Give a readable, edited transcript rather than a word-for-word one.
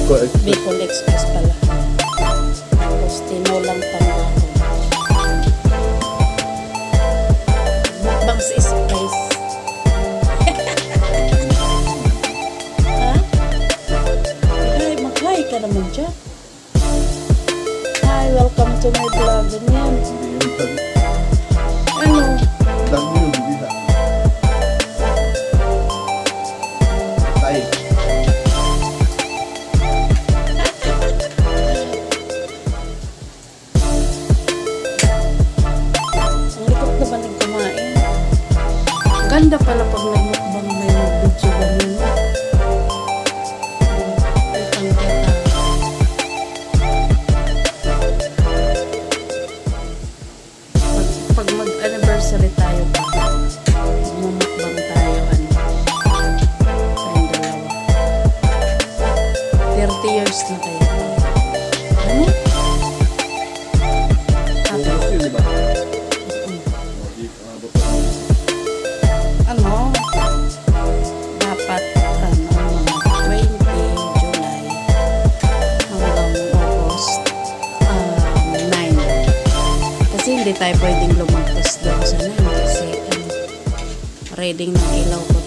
Bicol Express pala. Tapos tinolang tanda ko. Mukbang sa Express. Ha? Ay, mag-hi ka naman dyan. Hi, welcome to my vlog. Ganyan. Ano? Ganda pala pag nagmukbang may mag-video ganun. Pag mag-anniversary tayo pa, magmumukbang tayo, tayong dalawa. 30 years na tayo. Ano? Dapat mga 20 July hanggang August 9. Kasi hindi tayo pwedeng lumagpas doon sa 9 kasi reading ng ilaw ko